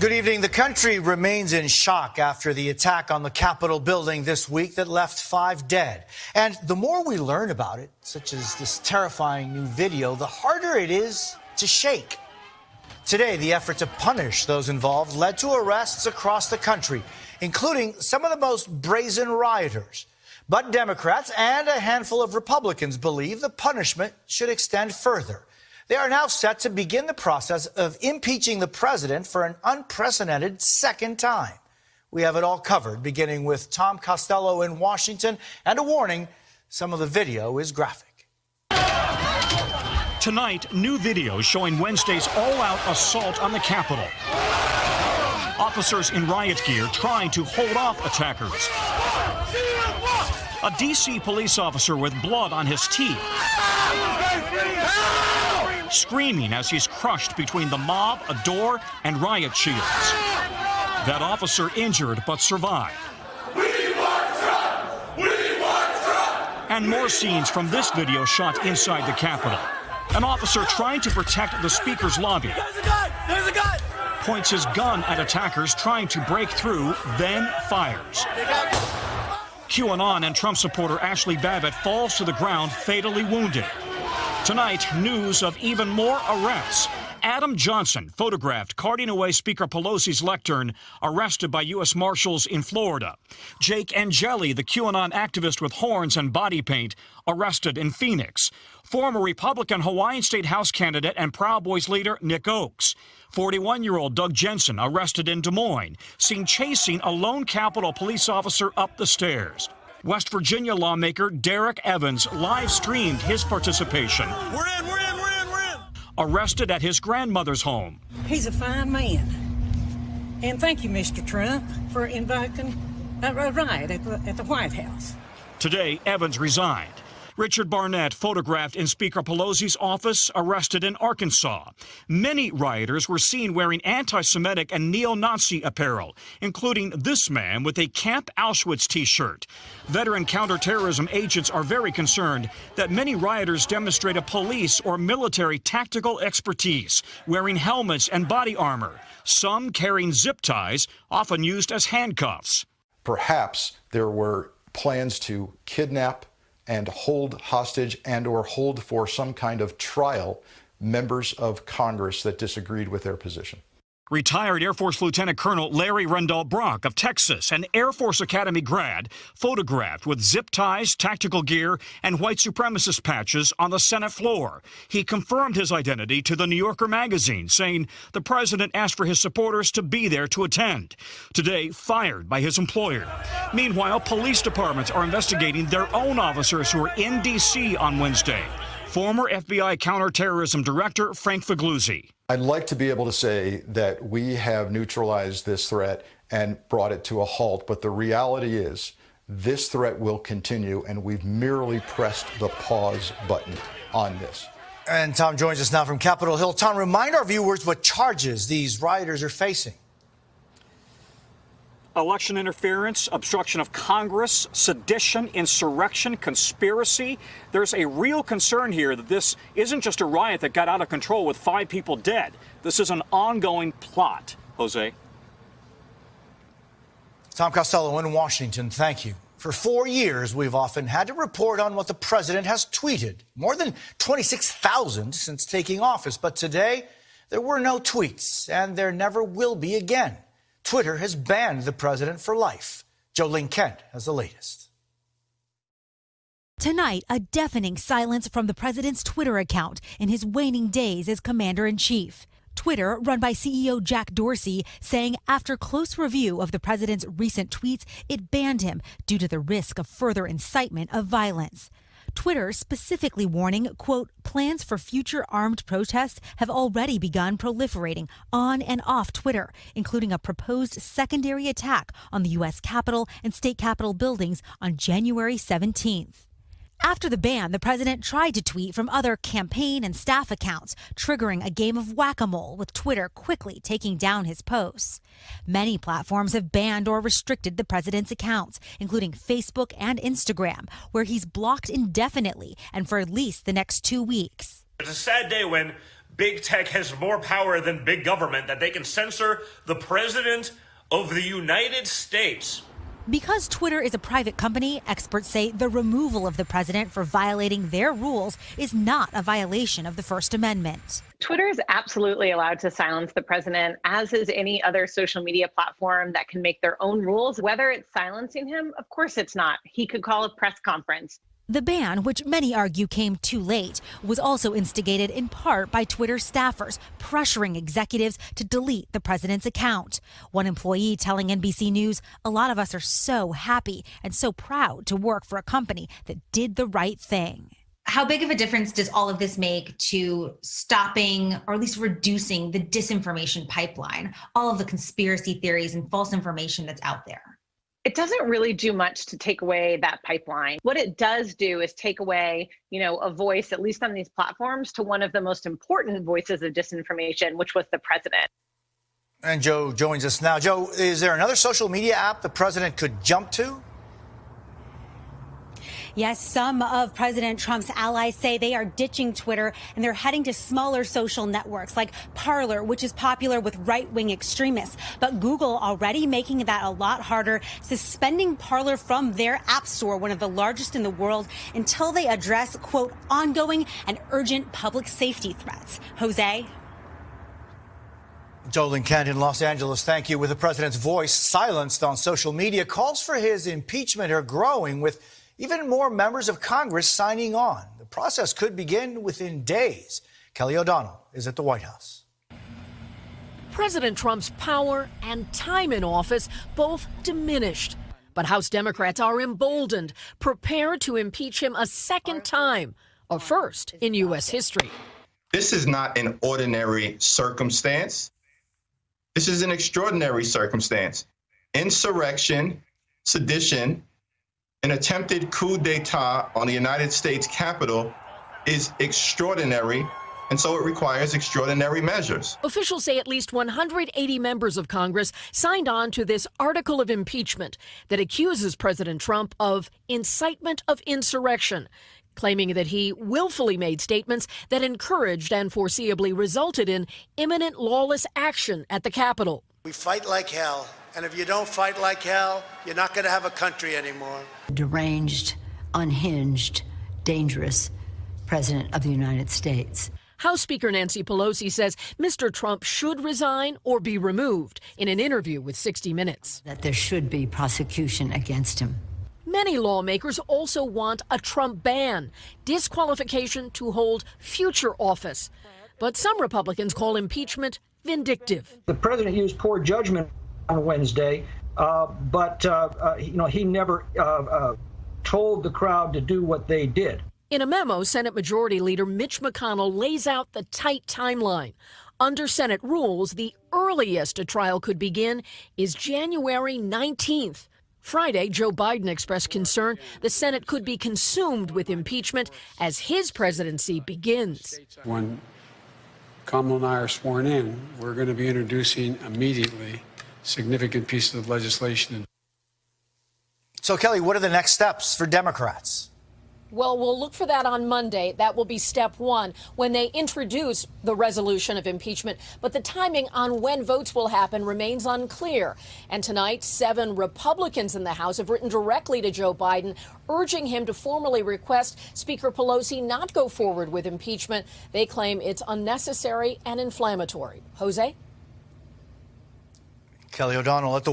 Good evening. The country remains in shock after the attack on the Capitol building this week that left 5 dead. And the more we learn about it, such as this terrifying new video, the harder it is to shake. Today, the effort to punish those involved led to arrests across the country, including some of the most brazen rioters. But Democrats and a handful of Republicans believe the punishment should extend further. They are now set to begin the process of impeaching the president for an unprecedented second time. We have it all covered, beginning with Tom Costello in Washington, and a warning, some of the video is graphic. Tonight, new video showing Wednesday's all-out assault on the Capitol. Officers in riot gear trying to hold off attackers. A D.C. police officer with blood on his teeth, screaming as he's crushed between the mob, a door, and riot shields. That officer injured but survived. We want Trump! We want Trump! And more scenes from this video shot inside the Capitol. An officer trying to protect the Speaker's lobby. There's a gun! There's a gun! Points his gun at attackers trying to break through, then fires. QAnon and Trump supporter Ashley Babbitt falls to the ground, fatally wounded. Tonight, news of even more arrests. Adam Johnson, photographed carting away Speaker Pelosi's lectern, arrested by U.S. Marshals in Florida. Jake Angeli, the QAnon activist with horns and body paint, arrested in Phoenix. Former Republican Hawaiian State House candidate and Proud Boys leader Nick Oakes. 41-year-old Doug Jensen, arrested in Des Moines, seen chasing a lone Capitol police officer up the stairs. West Virginia lawmaker Derek Evans live-streamed his participation. We're in, we're in, we're in, we're in! Arrested at his grandmother's home. He's a fine man. And thank you, Mr. Trump, for invoking a riot at the White House. Today, Evans resigned. Richard Barnett, photographed in Speaker Pelosi's office, arrested in Arkansas. Many rioters were seen wearing anti-Semitic and neo-Nazi apparel, including this man with a Camp Auschwitz T-shirt. Veteran counterterrorism agents are very concerned that many rioters demonstrated police or military tactical expertise, wearing helmets and body armor, some carrying zip ties, often used as handcuffs. Perhaps there were plans to kidnap and hold hostage and or hold for some kind of trial members of Congress that disagreed with their position. Retired Air Force Lieutenant Colonel Larry Rendell Brock of Texas, an Air Force Academy grad, photographed with zip ties, tactical gear, and white supremacist patches on the Senate floor. He confirmed his identity to the New Yorker magazine, saying the president asked for his supporters to be there to attend. Today, fired by his employer. Meanwhile, police departments are investigating their own officers who were in D.C. on Wednesday. Former FBI counterterrorism director Frank Figliuzzi. I'd like to be able to say that we have neutralized this threat and brought it to a halt, but the reality is this threat will continue, and we've merely pressed the pause button on this. And Tom joins us now from Capitol Hill. Tom, remind our viewers what charges these rioters are facing. Election interference, obstruction of Congress, sedition, insurrection, conspiracy. There's a real concern here that this isn't just a riot that got out of control with 5 people dead. This is an ongoing plot. Jose. Tom Costello in Washington, thank you. For 4 years, we've often had to report on what the president has tweeted. More than 26,000 since taking office. But today, there were no tweets, and there never will be again. Twitter has banned the president for life. Jolene Kent has the latest. Tonight, a deafening silence from the president's Twitter account in his waning days as commander-in-chief. Twitter, run by CEO Jack Dorsey, saying after close review of the president's recent tweets, it banned him due to the risk of further incitement of violence. Twitter specifically warning, quote, plans for future armed protests have already begun proliferating on and off Twitter, including a proposed secondary attack on the U.S. Capitol and state Capitol buildings on January 17th. After the ban, the president tried to tweet from other campaign and staff accounts, triggering a game of whack-a-mole, with Twitter quickly taking down his posts. Many platforms have banned or restricted the president's accounts, including Facebook and Instagram, where he's blocked indefinitely and for at least the next 2 weeks. It's a sad day when big tech has more power than big government, that they can censor the president of the United States. Because Twitter is a private company, experts say the removal of the president for violating their rules is not a violation of the First Amendment. Twitter is absolutely allowed to silence the president, as is any other social media platform that can make their own rules. Whether it's silencing him, of course it's not. He could call a press conference. The ban, which many argue came too late, was also instigated in part by Twitter staffers pressuring executives to delete the president's account. One employee telling NBC News, "A lot of us are so happy and so proud to work for a company that did the right thing." How big of a difference does all of this make to stopping or at least reducing the disinformation pipeline, all of the conspiracy theories and false information that's out there? It doesn't really do much to take away that pipeline. What it does do is take away, a voice, at least on these platforms, to one of the most important voices of disinformation, which was the president. And Joe joins us now. Joe, is there another social media app the president could jump to? Yes, some of President Trump's allies say they are ditching Twitter and they're heading to smaller social networks like Parler, which is popular with right-wing extremists. But Google already making that a lot harder, suspending Parler from their app store, one of the largest in the world, until they address, quote, ongoing and urgent public safety threats. Jose? Jolene Kent in Los Angeles, thank you. With the president's voice silenced on social media, calls for his impeachment are growing, with even more members of Congress signing on. The process could begin within days. Kelly O'Donnell is at the White House. President Trump's power and time in office both diminished. But House Democrats are emboldened, prepared to impeach him a second time, a first in U.S. history. This is not an ordinary circumstance. This is an extraordinary circumstance. Insurrection, sedition, an attempted coup d'etat on the United States Capitol is extraordinary, and so it requires extraordinary measures. Officials say at least 180 members of Congress signed on to this article of impeachment that accuses President Trump of incitement of insurrection, claiming that he willfully made statements that encouraged and foreseeably resulted in imminent lawless action at the Capitol. We fight like hell, and if you don't fight like hell, you're not going to have a country anymore. Deranged, unhinged, dangerous President of the United States. House Speaker Nancy Pelosi says Mr. Trump should resign or be removed in an interview with 60 Minutes. That there should be prosecution against him. Many lawmakers also want a Trump ban, disqualification to hold future office. But some Republicans call impeachment vindictive. The president used poor judgment on Wednesday, but he never told the crowd to do what they did. In a memo, Senate Majority Leader Mitch McConnell lays out the tight timeline. Under Senate rules, the earliest a trial could begin is January 19th. Friday, Joe Biden expressed concern the Senate could be consumed with impeachment as his presidency begins. When Kamala and I are sworn in, we're going to be introducing immediately significant pieces of legislation. So, Kelly, what are the next steps for Democrats? Well, we'll look for that on Monday. That will be step one when they introduce the resolution of impeachment. But the timing on when votes will happen remains unclear. And tonight, 7 Republicans in the House have written directly to Joe Biden, urging him to formally request Speaker Pelosi not go forward with impeachment. They claim it's unnecessary and inflammatory. Jose? Kelly O'Donnell at the